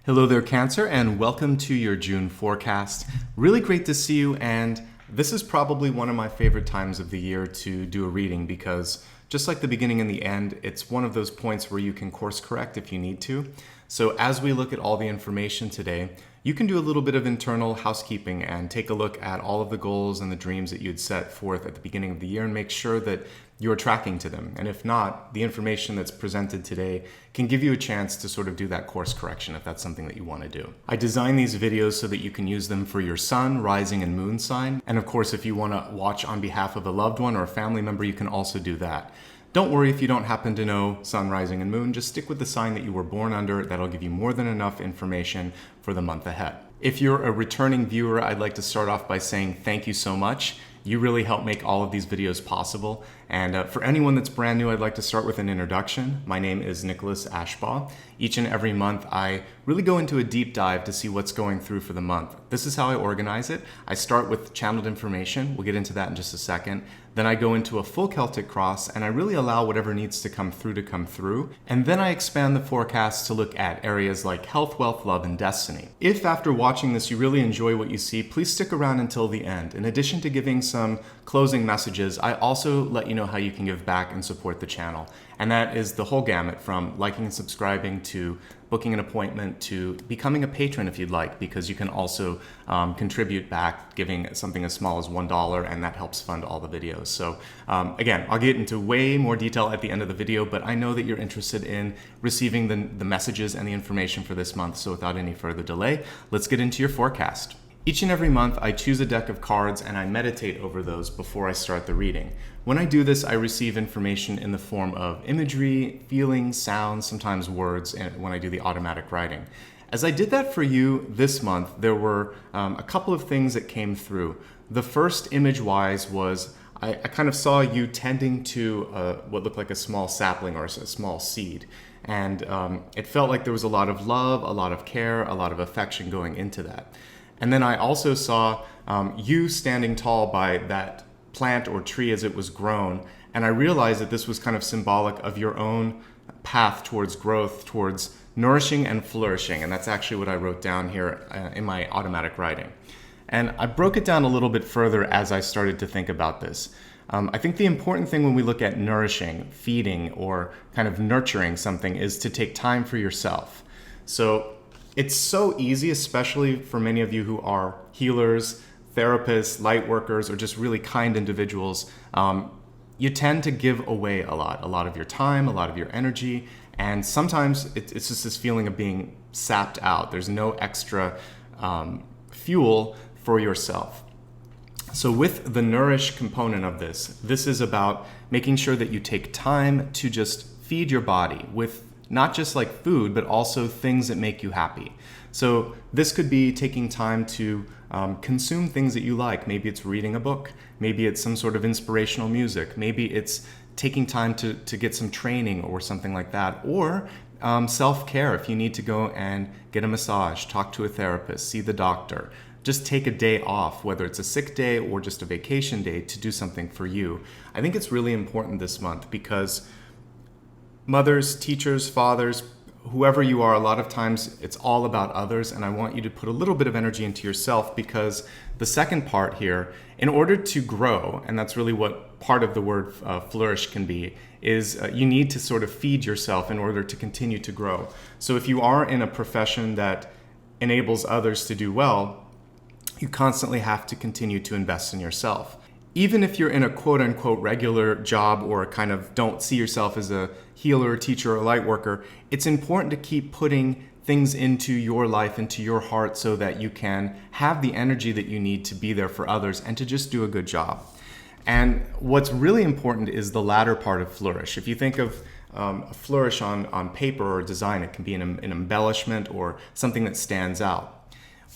Hello there, Cancer, and welcome to your June forecast. Really great to see you, and this is probably one of my favorite times of the year to do a reading because just like the beginning and the end, it's one of those points where you can course correct if you need to. So as we look at all the information today, you can do a little bit of internal housekeeping and take a look at all of the goals and the dreams that you'd set forth at the beginning of the year and make sure that you're tracking to them. And if not, the information that's presented today can give you a chance to sort of do that course correction if that's something that you want to do. I design these videos so that you can use them for your sun, rising, and moon sign. And of course, if you want to watch on behalf of a loved one or a family member, you can also do that. Don't worry if you don't happen to know sun, rising, and moon. Just stick with the sign that you were born under. That'll give you more than enough information for the month ahead. If you're a returning viewer, I'd like to start off by saying thank you so much. You really help make all of these videos possible. And for anyone that's brand new, I'd like to start with an introduction. My name is Nicholas Ashbaugh. Each and every month, I really go into a deep dive to see what's going through for the month. This is how I organize it. I start with channeled information. We'll get into that in just a second. Then I go into a full Celtic cross, and I really allow whatever needs to come through. And then I expand the forecast to look at areas like health, wealth, love, and destiny. If after watching this you really enjoy what you see, please stick around until the end. In addition to giving some closing messages, I also let you know how you can give back and support the channel. And that is the whole gamut from liking and subscribing to booking an appointment to becoming a patron if you'd like, because you can also contribute back, giving something as small as $1, and that helps fund all the videos. So again, I'll get into way more detail at the end of the video, but I know that you're interested in receiving the messages and the information for this month. So without any further delay, let's get into your forecast. Each and every month, I choose a deck of cards and I meditate over those before I start the reading. When I do this, I receive information in the form of imagery, feelings, sounds, sometimes words, and when I do the automatic writing. As I did that for you this month, there were a couple of things that came through. The first image-wise was I kind of saw you tending to what looked like a small sapling or a small seed. And it felt like there was a lot of love, a lot of care, a lot of affection going into that. And then I also saw you standing tall by that plant or tree as it was grown. And I realized that this was kind of symbolic of your own path towards growth, towards nourishing and flourishing. And that's actually what I wrote down here in my automatic writing. And I broke it down a little bit further as I started to think about this. I think the important thing when we look at nourishing, feeding, or kind of nurturing something is to take time for yourself. So it's so easy, especially for many of you who are healers, therapists, light workers, or just really kind individuals. You tend to give away a lot of your time, a lot of your energy, and sometimes it's just this feeling of being sapped out. There's no extra fuel for yourself. So with the nourish component of this is about making sure that you take time to just feed your body with not just like food, but also things that make you happy. So this could be taking time to consume things that you like. Maybe it's reading a book. Maybe it's some sort of inspirational music. Maybe it's taking time to get some training or something like that. Or self-care if you need to go and get a massage, talk to a therapist, see the doctor. Just take a day off, whether it's a sick day or just a vacation day, to do something for you. I think it's really important this month because mothers, teachers, fathers, whoever you are, a lot of times it's all about others, and I want you to put a little bit of energy into yourself because the second part here, in order to grow, and that's really what part of the word flourish can be, is you need to sort of feed yourself in order to continue to grow. So if you are in a profession that enables others to do well, you constantly have to continue to invest in yourself. Even if you're in a quote-unquote regular job or kind of don't see yourself as a healer, teacher, or light worker, it's important to keep putting things into your life, into your heart, so that you can have the energy that you need to be there for others and to just do a good job. And what's really important is the latter part of flourish. If you think of a flourish on paper or design, it can be an embellishment or something that stands out.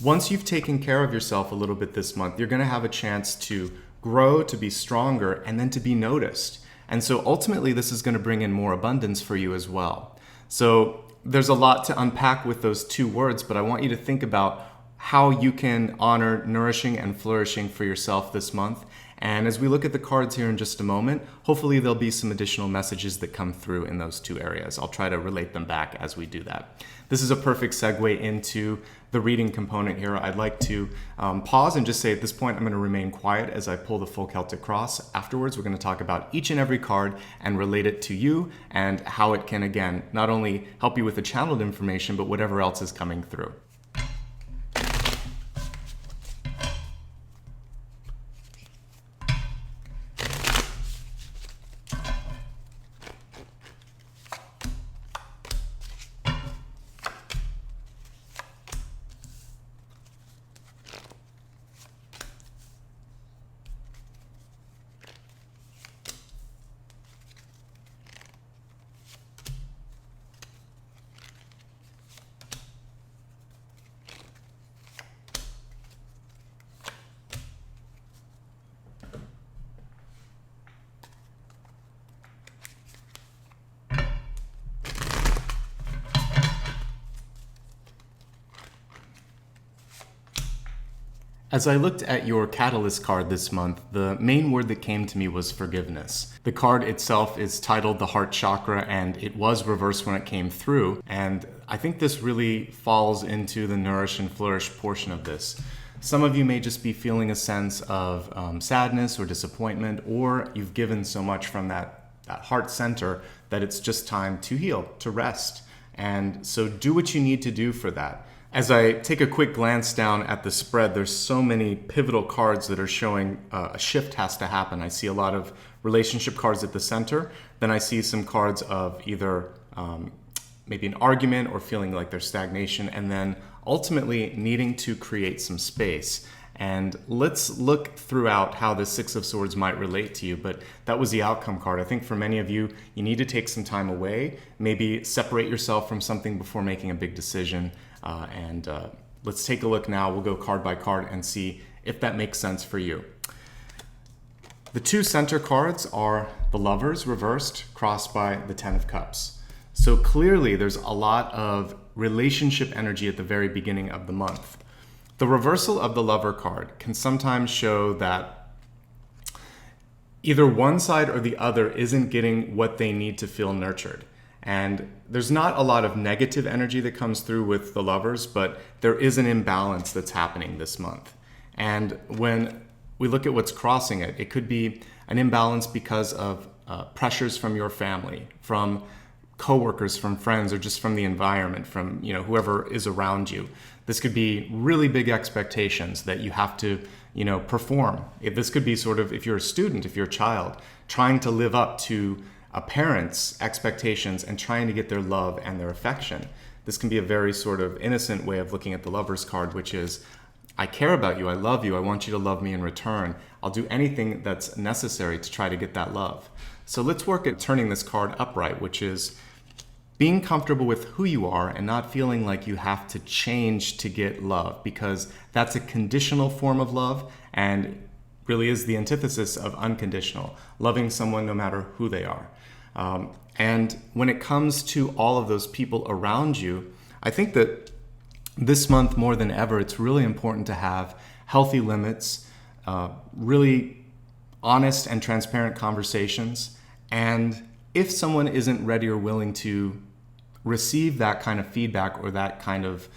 Once you've taken care of yourself a little bit this month, you're going to have a chance to grow, to be stronger, and then to be noticed. And so ultimately, this is going to bring in more abundance for you as well. So there's a lot to unpack with those two words, but I want you to think about how you can honor nourishing and flourishing for yourself this month And as we look at the cards here in just a moment, hopefully there'll be some additional messages that come through in those two areas. I'll try to relate them back as we do that. This is a perfect segue into the reading component here. I'd like to pause and just say at this point, I'm going to remain quiet as I pull the full Celtic cross. Afterwards, we're going to talk about each and every card and relate it to you and how it can, again, not only help you with the channeled information, but whatever else is coming through. As I looked at your Catalyst card this month, the main word that came to me was forgiveness. The card itself is titled the Heart Chakra, and it was reversed when it came through. And I think this really falls into the nourish and flourish portion of this. Some of you may just be feeling a sense of sadness or disappointment, or you've given so much from that heart center that it's just time to heal, to rest. And so do what you need to do for that. As I take a quick glance down at the spread, there's so many pivotal cards that are showing a shift has to happen. I see a lot of relationship cards at the center. Then I see some cards of either maybe an argument or feeling like there's stagnation, and then ultimately needing to create some space. And let's look throughout how the Six of Swords might relate to you, but that was the outcome card. I think for many of you, you need to take some time away, maybe separate yourself from something before making a big decision. Let's take a look now. We'll go card by card and see if that makes sense for you. The two center cards are the Lovers reversed, crossed by the Ten of Cups. So clearly there's a lot of relationship energy at the very beginning of the month. The reversal of the Lover card can sometimes show that either one side or the other isn't getting what they need to feel nurtured. And there's not a lot of negative energy that comes through with the Lovers, but there is an imbalance that's happening this month. And when we look at what's crossing it, it could be an imbalance because of pressures from your family, from coworkers, from friends, or just from the environment, from whoever is around you. This could be really big expectations that you have to perform. This could be sort of, if you're a student, if you're a child, trying to live up to a parent's expectations and trying to get their love and their affection. This can be a very sort of innocent way of looking at the Lover's card, which is, I care about you, I love you, I want you to love me in return. I'll do anything that's necessary to try to get that love. So let's work at turning this card upright, which is being comfortable with who you are and not feeling like you have to change to get love, because that's a conditional form of love and really is the antithesis of unconditional, loving someone no matter who they are. And when it comes to all of those people around you, I think that this month more than ever, it's really important to have healthy limits, really honest and transparent conversations. And if someone isn't ready or willing to receive that kind of feedback or that kind of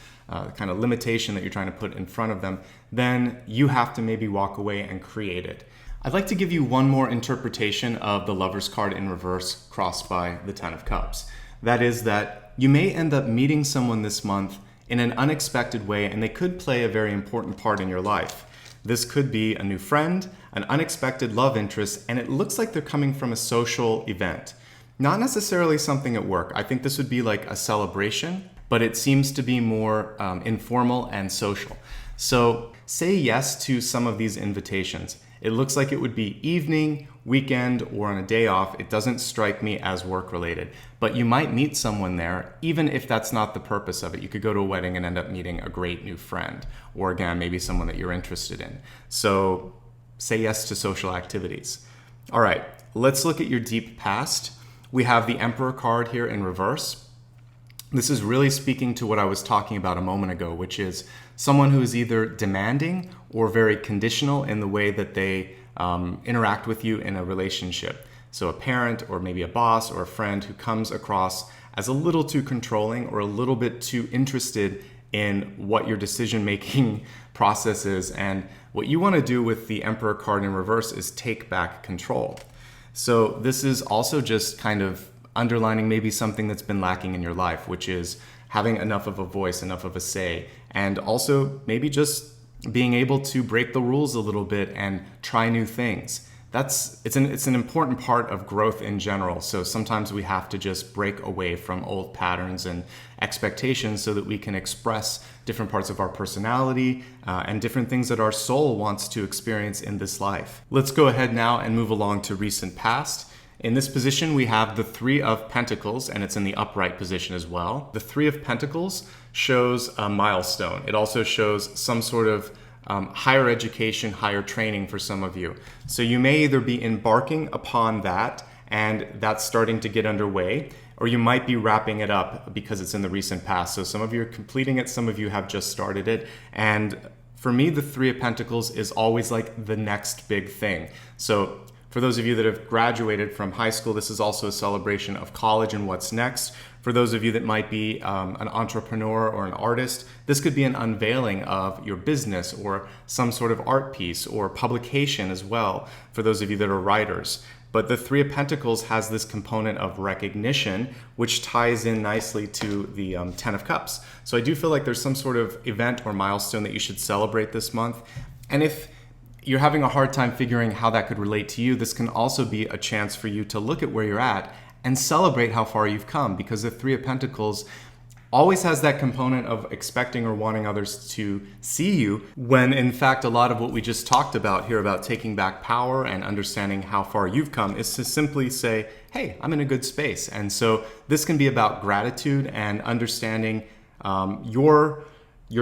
limitation that you're trying to put in front of them, then you have to maybe walk away and create it. I'd like to give you one more interpretation of the Lover's card in reverse, crossed by the Ten of Cups. That is that you may end up meeting someone this month in an unexpected way, and they could play a very important part in your life. This could be a new friend, an unexpected love interest, and it looks like they're coming from a social event. Not necessarily something at work. I think this would be like a celebration, but it seems to be more informal and social. So say yes to some of these invitations. It looks like it would be evening, weekend, or on a day off. It doesn't strike me as work related, but you might meet someone there, even if that's not the purpose of it. You could go to a wedding and end up meeting a great new friend, or again, maybe someone that you're interested in. So say yes to social activities. All right, let's look at your deep past. We have the Emperor card here in reverse. This is really speaking to what I was talking about a moment ago, which is someone who is either demanding or very conditional in the way that they interact with you in a relationship. So a parent or maybe a boss or a friend who comes across as a little too controlling or a little bit too interested in what your decision-making process is. And what you want to do with the Emperor card in reverse is take back control. So this is also just kind of underlining maybe something that's been lacking in your life, which is having enough of a voice, enough of a say, and also maybe just being able to break the rules a little bit and try new things. It's an important part of growth in general. So sometimes we have to just break away from old patterns and expectations so that we can express different parts of our personality and different things that our soul wants to experience in this life. Let's go ahead now and move along to recent past. In this position, we have the Three of Pentacles, and it's in the upright position as well. The Three of Pentacles shows a milestone. It also shows some sort of higher education, higher training for some of you. So you may either be embarking upon that and that's starting to get underway, or you might be wrapping it up because it's in the recent past. So some of you are completing it, some of you have just started it. And for me, the Three of Pentacles is always like the next big thing. So for those of you that have graduated from high school, this is also a celebration of college and what's next. For those of you that might be an entrepreneur or an artist, this could be an unveiling of your business or some sort of art piece or publication as well, for those of you that are writers. But the Three of Pentacles has this component of recognition, which ties in nicely to the Ten of Cups. So I do feel like there's some sort of event or milestone that you should celebrate this month. And if you're having a hard time figuring how that could relate to you, this can also be a chance for you to look at where you're at and celebrate how far you've come, because the Three of Pentacles always has that component of expecting or wanting others to see you, when in fact a lot of what we just talked about here about taking back power and understanding how far you've come is to simply say, hey, I'm in a good space. And so this can be about gratitude and understanding your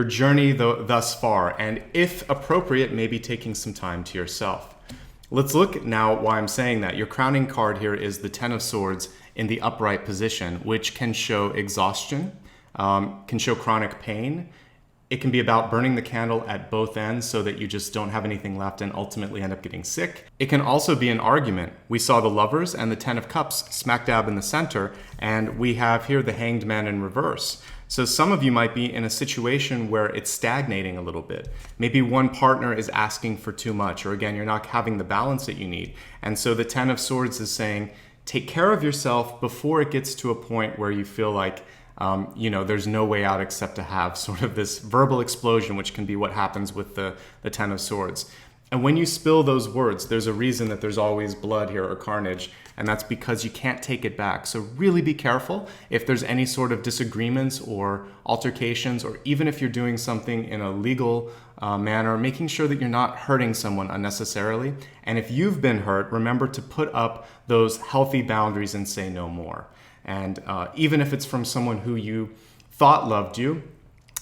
journey thus far, and if appropriate, maybe taking some time to yourself. Let's look now why I'm saying that. Your crowning card here is the Ten of Swords in the upright position, which can show exhaustion, can show chronic pain. It can be about burning the candle at both ends so that you just don't have anything left and ultimately end up getting sick. It can also be an argument. We saw the Lovers and the Ten of Cups smack dab in the center, and we have here the Hanged Man in reverse. So some of you might be in a situation where it's stagnating a little bit. Maybe one partner is asking for too much, or again, you're not having the balance that you need. And so the Ten of Swords is saying, take care of yourself before it gets to a point where you feel like, there's no way out except to have sort of this verbal explosion, which can be what happens with the Ten of Swords. And when you spill those words, there's a reason that there's always blood here or carnage, and that's because you can't take it back. So really be careful if there's any sort of disagreements or altercations, or even if you're doing something in a legal manner, making sure that you're not hurting someone unnecessarily. And if you've been hurt, remember to put up those healthy boundaries and say no more. And even if it's from someone who you thought loved you,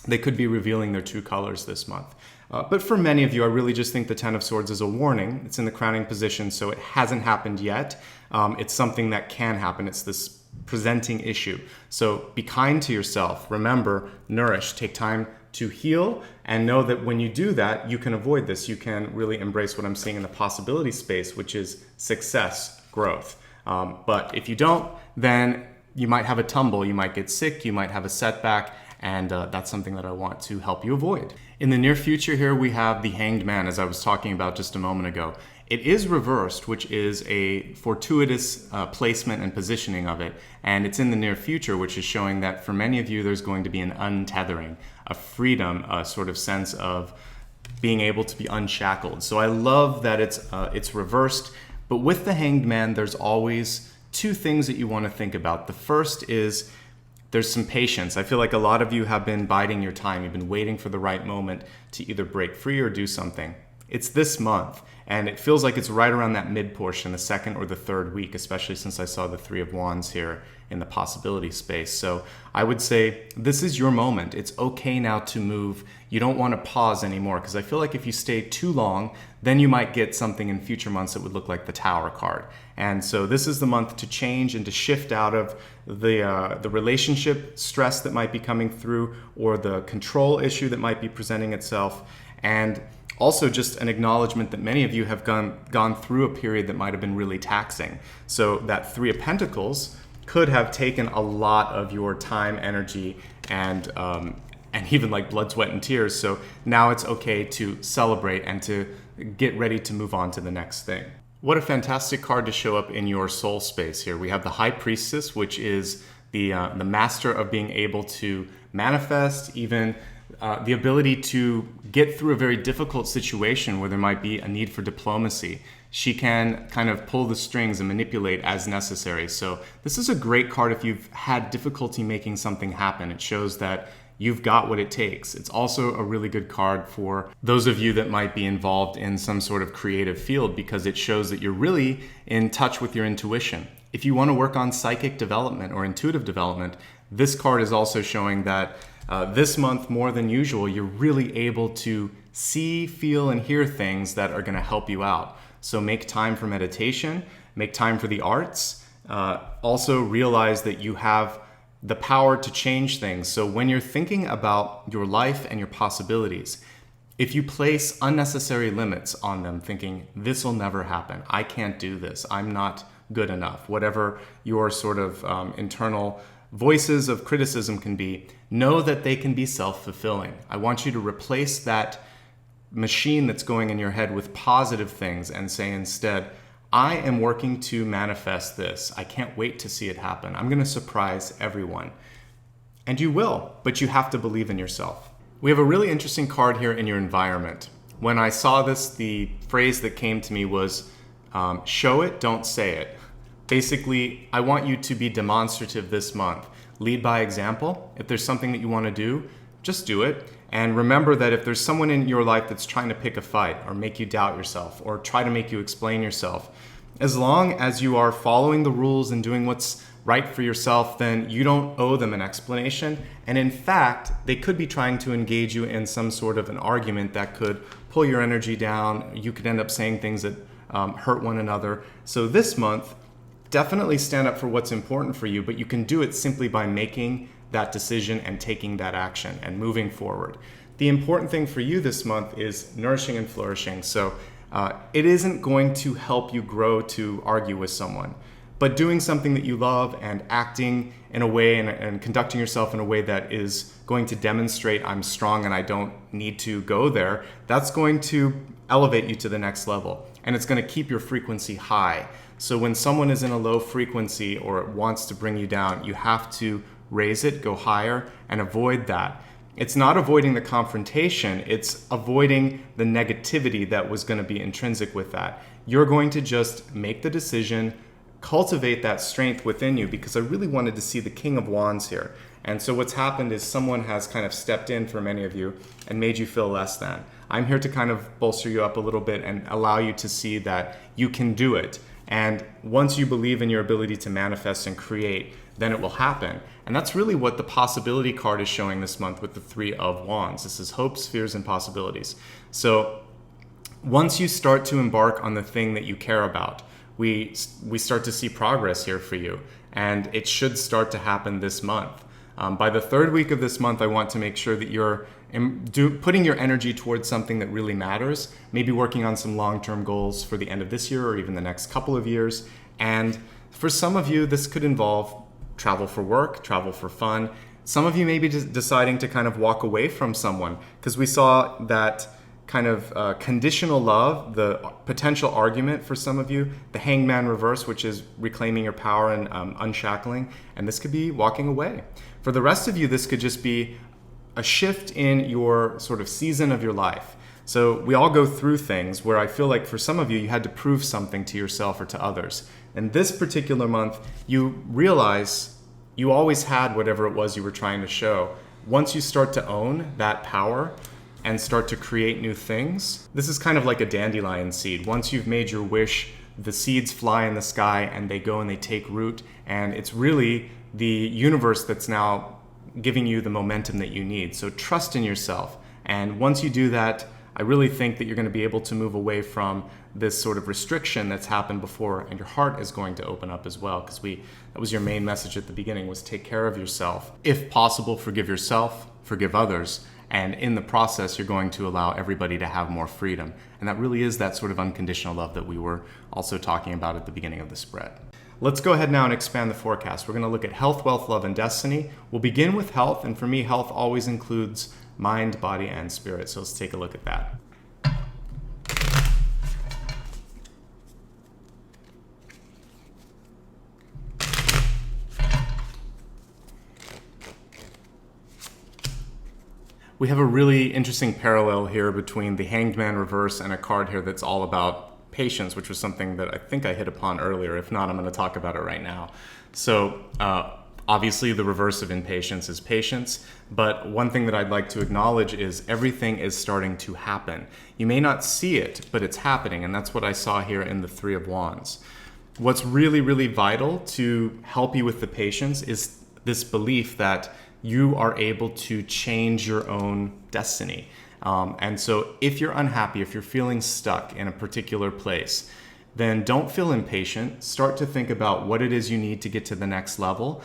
they could be revealing their true colors this month. But for many of you, I really just think the Ten of Swords is a warning. It's in the crowning position, so it hasn't happened yet. It's something that can happen. It's this presenting issue. So be kind to yourself. Remember, nourish, take time to heal, and know that when you do that, you can avoid this. You can really embrace what I'm seeing in the possibility space, which is success, growth. But if you don't, then you might have a tumble, you might get sick, you might have a setback, and that's something that I want to help you avoid. In the near future here, we have the Hanged Man, as I was talking about just a moment ago. It is reversed, which is a fortuitous placement and positioning of it, and it's in the near future, which is showing that for many of you, there's going to be an untethering, a freedom, a sort of sense of being able to be unshackled. So I love that it's reversed, but with the Hanged Man, there's always two things that you want to think about. The first is there's some patience. I feel like a lot of you have been biding your time. You've been waiting for the right moment to either break free or do something. It's this month, and it feels like it's right around that mid portion, the second or the third week, especially since I saw the Three of Wands here in the possibility space. So I would say this is your moment. It's okay now to move. You don't want to pause anymore, because I feel like if you stay too long, then you might get something in future months that would look like the Tower card. And so this is the month to change and to shift out of the relationship stress that might be coming through, or the control issue that might be presenting itself, and Also, just an acknowledgement that many of you have gone through a period that might have been really taxing. So that Three of Pentacles could have taken a lot of your time, energy, and even like blood, sweat, and tears. So now it's okay to celebrate and to get ready to move on to the next thing. What a fantastic card to show up in your soul space here. We have the High Priestess, which is the master of being able to manifest, even the ability to get through a very difficult situation where there might be a need for diplomacy. She can kind of pull the strings and manipulate as necessary. So this is a great card if you've had difficulty making something happen. It shows that you've got what it takes. It's also a really good card for those of you that might be involved in some sort of creative field, because it shows that you're really in touch with your intuition. If you want to work on psychic development or intuitive development, this card is also showing that this month, more than usual, you're really able to see, feel, and hear things that are going to help you out. So make time for meditation, make time for the arts. Also realize that you have the power to change things. So when you're thinking about your life and your possibilities, if you place unnecessary limits on them, thinking, this will never happen, I can't do this, I'm not good enough, whatever your sort of internal voices of criticism can be, know that they can be self-fulfilling. I want you to replace that machine that's going in your head with positive things and say instead, I am working to manifest this. I can't wait to see it happen. I'm going to surprise everyone. And you will, but you have to believe in yourself. We have a really interesting card here in your environment. When I saw this, the phrase that came to me was, show it, don't say it. Basically, I want you to be demonstrative this month. Lead by example. If there's something that you want to do, just do it. And remember that if there's someone in your life that's trying to pick a fight or make you doubt yourself or try to make you explain yourself, as long as you are following the rules and doing what's right for yourself, then you don't owe them an explanation. And in fact, they could be trying to engage you in some sort of an argument that could pull your energy down. You could end up saying things that hurt one another. So this month, definitely stand up for what's important for you, but you can do it simply by making that decision and taking that action and moving forward. The important thing for you this month is nourishing and flourishing. So it isn't going to help you grow to argue with someone, but doing something that you love and acting in a way and conducting yourself in a way that is going to demonstrate I'm strong and I don't need to go there, that's going to elevate you to the next level. And it's going to keep your frequency high. So when someone is in a low frequency or wants to bring you down, you have to raise it, go higher, and avoid that. It's not avoiding the confrontation, it's avoiding the negativity that was going to be intrinsic with that. You're going to just make the decision, cultivate that strength within you, because I really wanted to see the King of Wands here. And so what's happened is someone has kind of stepped in for many of you and made you feel less than. I'm here to kind of bolster you up a little bit and allow you to see that you can do it. And once you believe in your ability to manifest and create, then it will happen. And that's really what the possibility card is showing this month with the Three of Wands. This is hopes, fears, and possibilities. So once you start to embark on the thing that you care about, we start to see progress here for you. And it should start to happen this month. By the third week of this month, I want to make sure that you're putting your energy towards something that really matters, maybe working on some long-term goals for the end of this year or even the next couple of years. And for some of you, this could involve travel for work, travel for fun. Some of you may be deciding to kind of walk away from someone, because we saw that kind of conditional love, the potential argument for some of you, the Hangman reverse, which is reclaiming your power and unshackling, and this could be walking away. For the rest of you, this could just be a shift in your sort of season of your life. So we all go through things where I feel like for some of you, you had to prove something to yourself or to others. And this particular month, you realize you always had whatever it was you were trying to show. Once you start to own that power and start to create new things, this is kind of like a dandelion seed. Once you've made your wish, the seeds fly in the sky and they go and they take root. And it's really the universe that's now giving you the momentum that you need. So trust in yourself. And once you do that, I really think that you're going to be able to move away from this sort of restriction that's happened before, and your heart is going to open up as well, because that was your main message at the beginning, was take care of yourself. If possible, forgive yourself, forgive others, And in the process, you're going to allow everybody to have more freedom. And that really is that sort of unconditional love that we were also talking about at the beginning of the spread. Let's go ahead now and expand the forecast. We're going to look at health, wealth, love, and destiny. We'll begin with health, and for me, health always includes mind, body, and spirit. So let's take a look at that. We have a really interesting parallel here between the Hanged Man reverse and a card here that's all about patience, which was something that I think I hit upon earlier. If not, I'm going to talk about it right now. So obviously the reverse of impatience is patience, but one thing that I'd like to acknowledge is everything is starting to happen. You may not see it, but it's happening, and that's what I saw here in the Three of Wands. What's really, really vital to help you with the patience is this belief that you are able to change your own destiny. And so if you're unhappy, if you're feeling stuck in a particular place, then don't feel impatient. Start to think about what it is you need to get to the next level.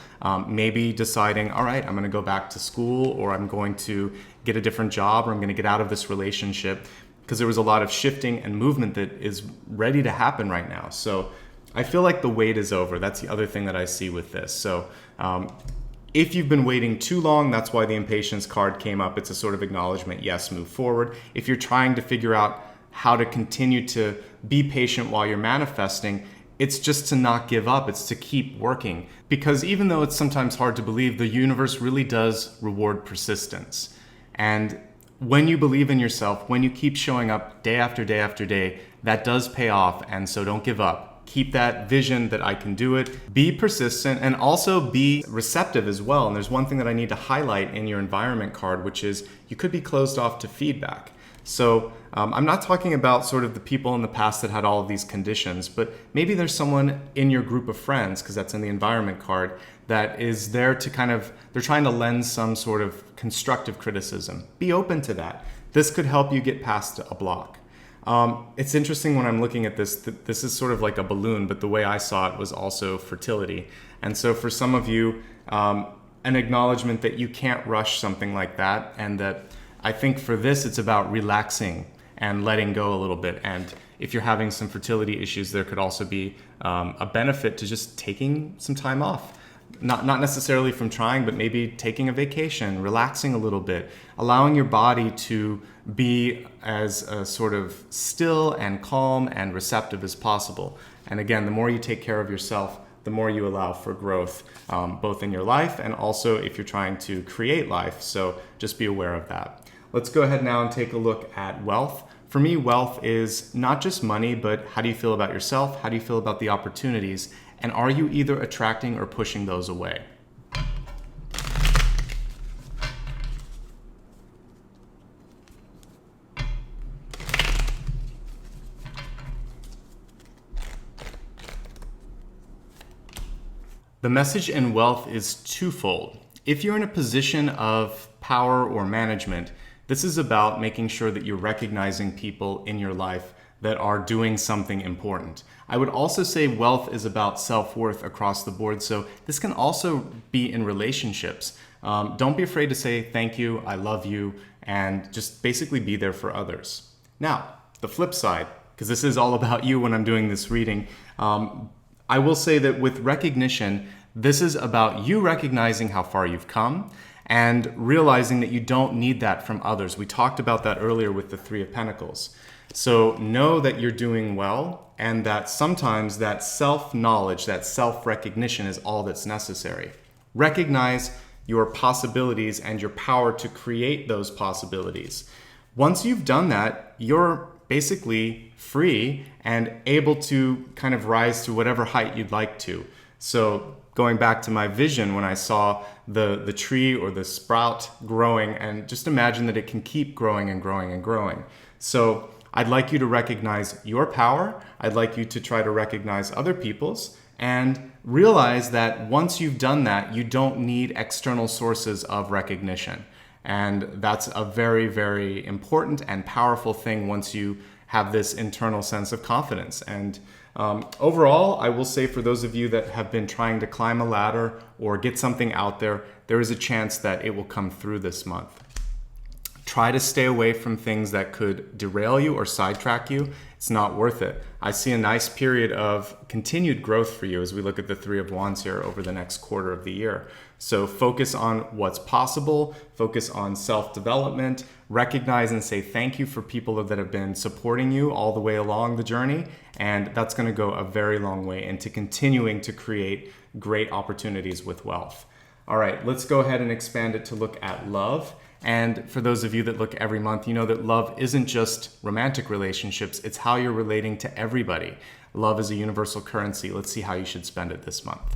Maybe deciding, all right, I'm going to go back to school, or I'm going to get a different job, or I'm going to get out of this relationship, because there was a lot of shifting and movement that is ready to happen right now. So I feel like the wait is over. That's the other thing that I see with this. So if you've been waiting too long, that's why the impatience card came up. It's a sort of acknowledgement, yes, move forward. If you're trying to figure out how to continue to be patient while you're manifesting, it's just to not give up. It's to keep working. Because even though it's sometimes hard to believe, the universe really does reward persistence. And when you believe in yourself, when you keep showing up day after day after day, that does pay off. And so don't give up. Keep that vision that I can do it. Be persistent, and also be receptive as well. And there's one thing that I need to highlight in your environment card, which is you could be closed off to feedback. So I'm not talking about sort of the people in the past that had all of these conditions, but maybe there's someone in your group of friends, because that's in the environment card, that is there to they're trying to lend some sort of constructive criticism. Be open to that. This could help you get past a block. It's interesting when I'm looking at this, this is sort of like a balloon, but the way I saw it was also fertility. And so for some of you, an acknowledgement that you can't rush something like that, and that I think for this, it's about relaxing and letting go a little bit. And if you're having some fertility issues, there could also be a benefit to just taking some time off. Not necessarily from trying, but maybe taking a vacation, relaxing a little bit, allowing your body to be as sort of still and calm and receptive as possible. And again, the more you take care of yourself, the more you allow for growth, both in your life and also if you're trying to create life. So just be aware of that. Let's go ahead now and take a look at wealth. For me, wealth is not just money, but how do you feel about yourself? How do you feel about the opportunities? And are you either attracting or pushing those away? The message in wealth is twofold. If you're in a position of power or management, this is about making sure that you're recognizing people in your life that are doing something important. I would also say wealth is about self-worth across the board. So this can also be in relationships. Don't be afraid to say thank you, I love you, and just basically be there for others. Now, the flip side, because this is all about you when I'm doing this reading, I will say that with recognition, this is about you recognizing how far you've come and realizing that you don't need that from others. We talked about that earlier with the Three of Pentacles. So know that you're doing well, and that sometimes that self-knowledge, that self-recognition is all that's necessary. Recognize your possibilities and your power to create those possibilities. Once you've done that, you're basically free and able to kind of rise to whatever height you'd like to. So going back to my vision when I saw the tree or the sprout growing, and just imagine that it can keep growing and growing and growing. So I'd like you to recognize your power. I'd like you to try to recognize other people's and realize that once you've done that, you don't need external sources of recognition. And that's a very, very important and powerful thing once you have this internal sense of confidence. And overall, I will say for those of you that have been trying to climb a ladder or get something out there, there is a chance that it will come through this month. Try to stay away from things that could derail you or sidetrack you. It's not worth it. I see a nice period of continued growth for you as we look at the Three of Wands here over the next quarter of the year. So focus on what's possible, focus on self-development, recognize and say thank you for people that have been supporting you all the way along the journey. And that's going to go a very long way into continuing to create great opportunities with wealth. All right, let's go ahead and expand it to look at love. And for those of you that look every month, you know that love isn't just romantic relationships, it's how you're relating to everybody. Love is a universal currency. Let's see how you should spend it this month.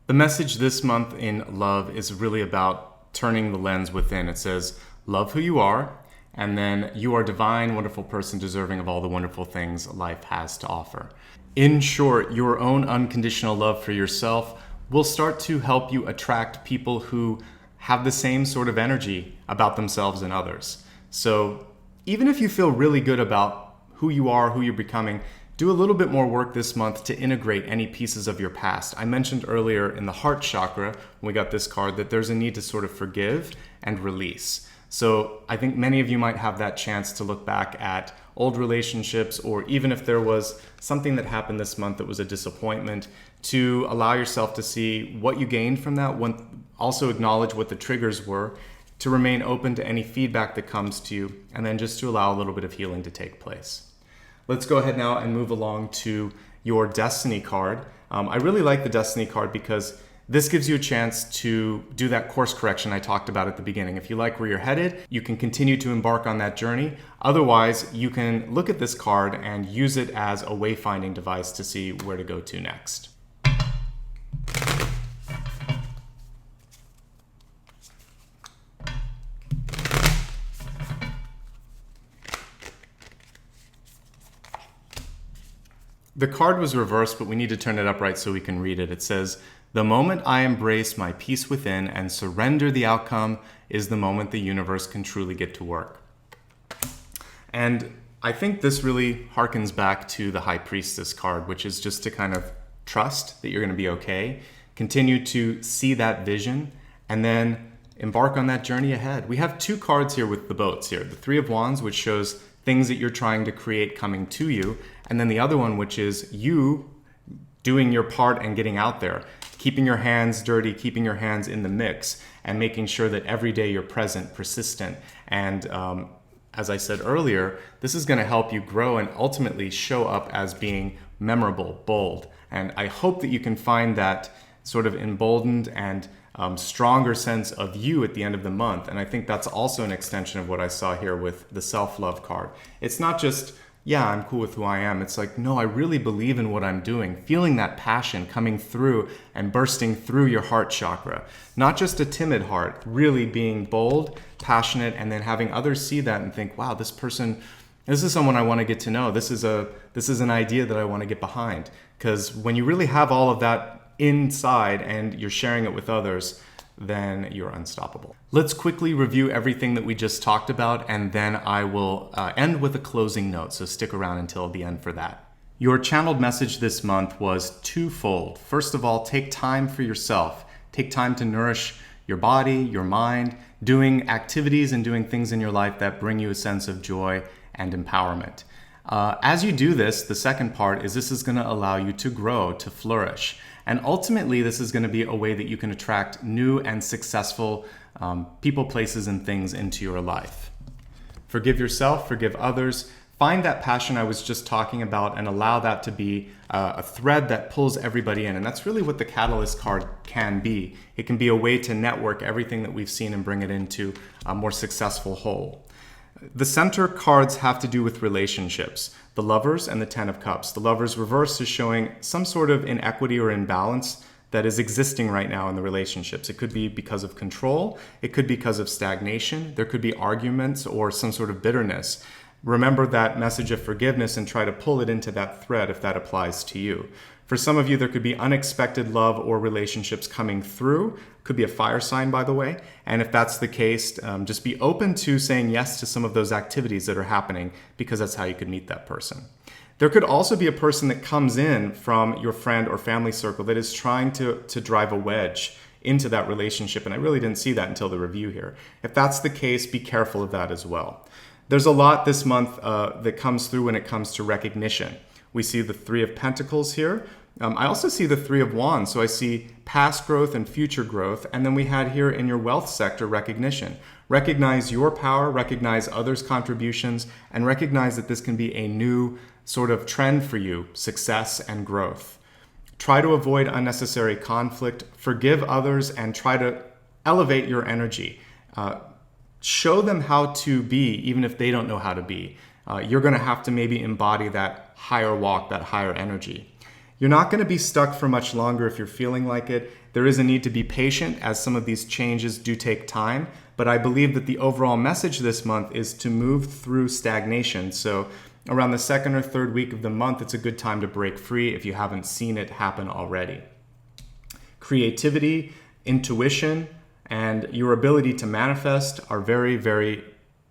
The message this month in love is really about turning the lens within. It says, love who you are, and then you are a divine, wonderful person deserving of all the wonderful things life has to offer. In short, your own unconditional love for yourself will start to help you attract people who have the same sort of energy about themselves and others. So even if you feel really good about who you are, who you're becoming, do a little bit more work this month to integrate any pieces of your past. I mentioned earlier in the heart chakra, when we got this card, that there's a need to sort of forgive and release. So I think many of you might have that chance to look back at old relationships, or even if there was something that happened this month that was a disappointment, to allow yourself to see what you gained from that, also acknowledge what the triggers were, to remain open to any feedback that comes to you, and then just to allow a little bit of healing to take place. Let's go ahead now and move along to your Destiny card. I really like the Destiny card because this gives you a chance to do that course correction I talked about at the beginning. If you like where you're headed, you can continue to embark on that journey. Otherwise, you can look at this card and use it as a wayfinding device to see where to go to next. The card was reversed, but we need to turn it upright so we can read it. It says, "The moment I embrace my peace within and surrender the outcome is the moment the universe can truly get to work." And I think this really harkens back to the High Priestess card, which is just to kind of trust that you're going to be okay, continue to see that vision, and then embark on that journey ahead. We have two cards here with the boats here. The Three of Wands, which shows things that you're trying to create coming to you, and then the other one, which is you doing your part and getting out there, keeping your hands dirty, keeping your hands in the mix, and making sure that every day you're present, persistent. And as I said earlier, this is going to help you grow and ultimately show up as being memorable, bold. And I hope that you can find that sort of emboldened and stronger sense of you at the end of the month. And I think that's also an extension of what I saw here with the self-love card. It's not just, yeah, I'm cool with who I am. It's like, no, I really believe in what I'm doing. Feeling that passion coming through and bursting through your heart chakra. Not just a timid heart, really being bold, passionate, and then having others see that and think, wow, this is someone I want to get to know. This is an idea that I want to get behind. Because when you really have all of that inside and you're sharing it with others, then you're unstoppable. Let's quickly review everything that we just talked about, and then I will end with a closing note, so stick around until the end for that. Your channeled message this month was twofold. First of all, take time for yourself. Take time to nourish your body, your mind, doing activities and doing things in your life that bring you a sense of joy and empowerment. As you do this, the second part is this is going to allow you to grow, to flourish. And ultimately, this is going to be a way that you can attract new and successful people, places, and things into your life. Forgive yourself, forgive others, find that passion I was just talking about and allow that to be a thread that pulls everybody in. And that's really what the Catalyst card can be. It can be a way to network everything that we've seen and bring it into a more successful whole. The center cards have to do with relationships, the Lovers and the Ten of Cups. The Lovers reverse is showing some sort of inequity or imbalance that is existing right now in the relationships. It could be because of control, it could be because of stagnation, there could be arguments or some sort of bitterness. Remember that message of forgiveness and try to pull it into that thread if that applies to you. For some of you, there could be unexpected love or relationships coming through. Could be a fire sign, by the way. And if that's the case, just be open to saying yes to some of those activities that are happening, because that's how you could meet that person. There could also be a person that comes in from your friend or family circle that is trying to drive a wedge into that relationship. And I really didn't see that until the review here. If that's the case, be careful of that as well. There's a lot this month that comes through when it comes to recognition. We see the Three of Pentacles here. I also see the Three of Wands. So I see past growth and future growth. And then we had here in your wealth sector recognition. Recognize your power, recognize others' contributions, and recognize that this can be a new sort of trend for you, success and growth. Try to avoid unnecessary conflict, forgive others, and try to elevate your energy. Show them how to be, even if they don't know how to be. You're going to have to maybe embody that higher walk, that higher energy. You're not going to be stuck for much longer if you're feeling like it. There is a need to be patient, as some of these changes do take time. But I believe that the overall message this month is to move through stagnation. So around the second or third week of the month, it's a good time to break free if you haven't seen it happen already. Creativity, intuition, and your ability to manifest are very, very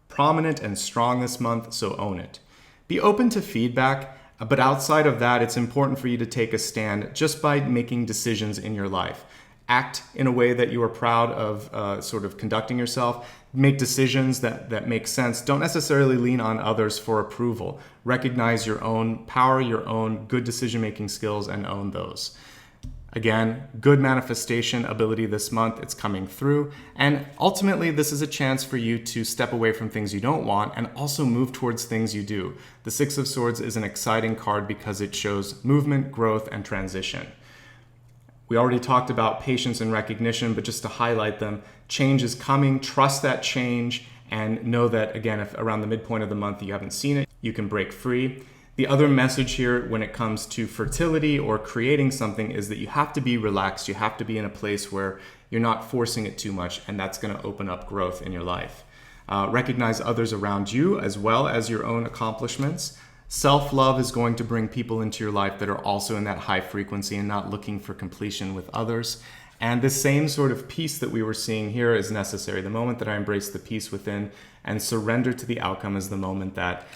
prominent and strong this month, so own it. Be open to feedback, but outside of that, it's important for you to take a stand just by making decisions in your life. Act in a way that you are proud of sort of conducting yourself. Make decisions that make sense. Don't necessarily lean on others for approval. Recognize your own power, your own good decision-making skills, and own those. Again, good manifestation ability this month. It's coming through. And ultimately, this is a chance for you to step away from things you don't want and also move towards things you do. The Six of Swords is an exciting card because it shows movement, growth, and transition. We already talked about patience and recognition, but just to highlight them, change is coming. Trust that change and know that, again, if around the midpoint of the month you haven't seen it, you can break free. The other message here when it comes to fertility or creating something is that you have to be relaxed. You have to be in a place where you're not forcing it too much, and that's going to open up growth in your life. Recognize others around you as well as your own accomplishments. Self-love is going to bring people into your life that are also in that high frequency and not looking for completion with others. And the same sort of peace that we were seeing here is necessary. The moment that I embrace the peace within and surrender to the outcome is the moment that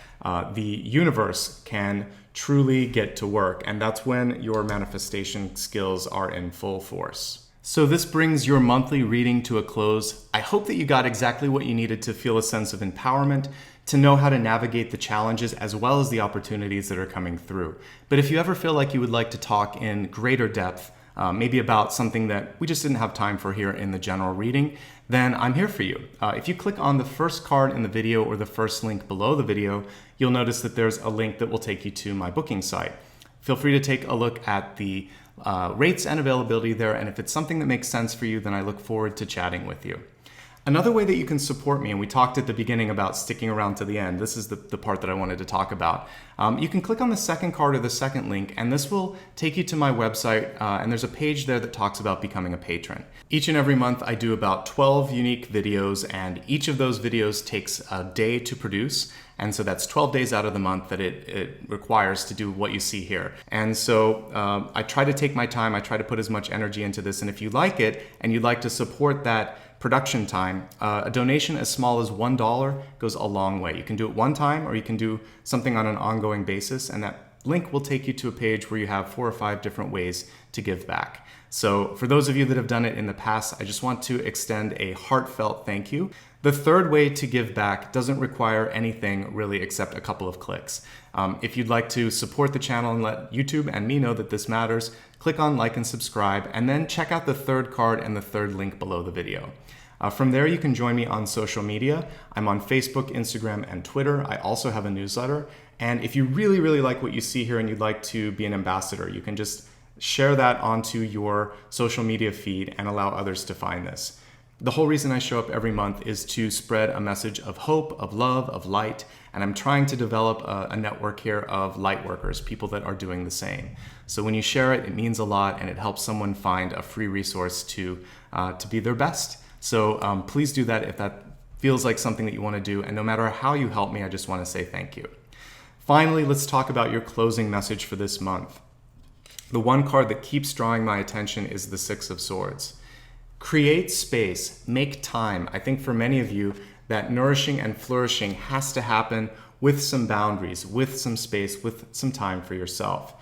the universe can truly get to work. And that's when your manifestation skills are in full force. So this brings your monthly reading to a close. I hope that you got exactly what you needed to feel a sense of empowerment, to know how to navigate the challenges as well as the opportunities that are coming through. But if you ever feel like you would like to talk in greater depth, maybe about something that we just didn't have time for here in the general reading, then I'm here for you. If you click on the first card in the video or the first link below the video, you'll notice that there's a link that will take you to my booking site. Feel free to take a look at the rates and availability there, and if it's something that makes sense for you, then I look forward to chatting with you. Another way that you can support me, and we talked at the beginning about sticking around to the end, this is the part that I wanted to talk about. You can click on the second card or the second link, and this will take you to my website, and there's a page there that talks about becoming a patron. Each and every month I do about 12 unique videos, and each of those videos takes a day to produce. And so that's 12 days out of the month that it requires to do what you see here. And so I try to take my time, I try to put as much energy into this, and if you like it and you'd like to support that production time, a donation as small as $1 goes a long way. You can do it one time or you can do something on an ongoing basis, and that link will take you to a page where you have 4 or 5 different ways to give back. So for those of you that have done it in the past, I just want to extend a heartfelt thank you. The third way to give back doesn't require anything really except a couple of clicks. If you'd like to support the channel and let YouTube and me know that this matters, click on like and subscribe, and then check out the third card and the third link below the video. From there, you can join me on social media. I'm on Facebook, Instagram, and Twitter. I also have a newsletter. And if you really, really like what you see here and you'd like to be an ambassador, you can just share that onto your social media feed and allow others to find this. The whole reason I show up every month is to spread a message of hope, of love, of light, and I'm trying to develop a network here of light workers, people that are doing the same. So when you share it, it means a lot, and it helps someone find a free resource to be their best. So please do that if that feels like something that you want to do, and no matter how you help me, I just want to say thank you. Finally, let's talk about your closing message for this month. The one card that keeps drawing my attention is the Six of Swords. Create space, make time. I think for many of you, that nourishing and flourishing has to happen with some boundaries, with some space, with some time for yourself.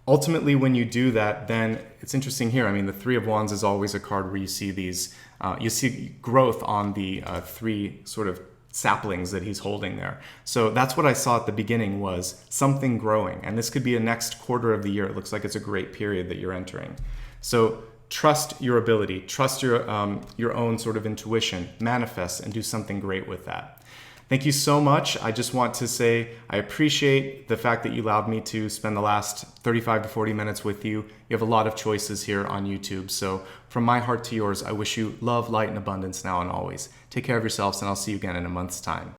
Ultimately, when you do that, then it's interesting here. I mean, the Three of Wands is always a card where you see these, you see growth on the three sort of saplings that he's holding there. So that's what I saw at the beginning, was something growing. And this could be a next quarter of the year. It looks like it's a great period that you're entering. So trust your ability, trust your own sort of intuition, manifest, and do something great with that. Thank you so much. I just want to say I appreciate the fact that you allowed me to spend the last 35 to 40 minutes with you. You have a lot of choices here on YouTube. So from my heart to yours, I wish you love, light, and abundance now and always. Take care of yourselves, and I'll see you again in a month's time.